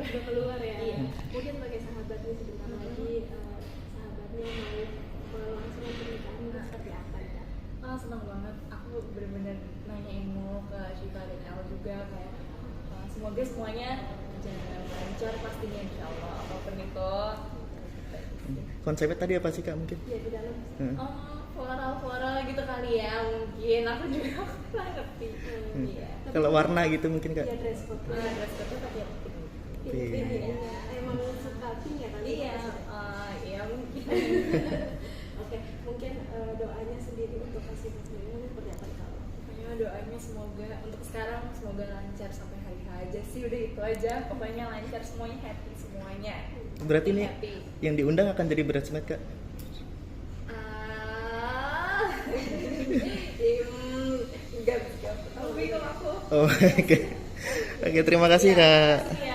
udah keluar ya. Iya. Mungkin sebagai sahabatnya sebentar lagi sahabatnya mau langsung pernikahan itu seperti apa ya? Senang banget. Aku bener-bener nanyain mulu ke Syifa dan El juga kayak semoga semuanya jalan lancar pastinya insyaallah apapun itu. Konsepnya tadi apa sih Kak mungkin? Ya di dalam. Floral gitu kali ya mungkin. Aku juga kurang ngerti. Iya. Kalau warna gitu mungkin Kak? Ya dress code. Dress code-nya pakai pink. Pink ya. Emang suka pink ya kan? Iya. Iya mungkin. Oke, mungkin doanya sendiri untuk kasih ini seperti apa kalau? Pokoknya doanya semoga untuk sekarang semoga lancar sampai hari H aja sih, udah itu aja. Pokoknya lancar semuanya, happy semuanya. Berarti ini Happy. yang diundang akan jadi bridesmaid Kak? Enggak tahu bingung aku. Oh, oke. Oke, terima kasih Kak. Iya.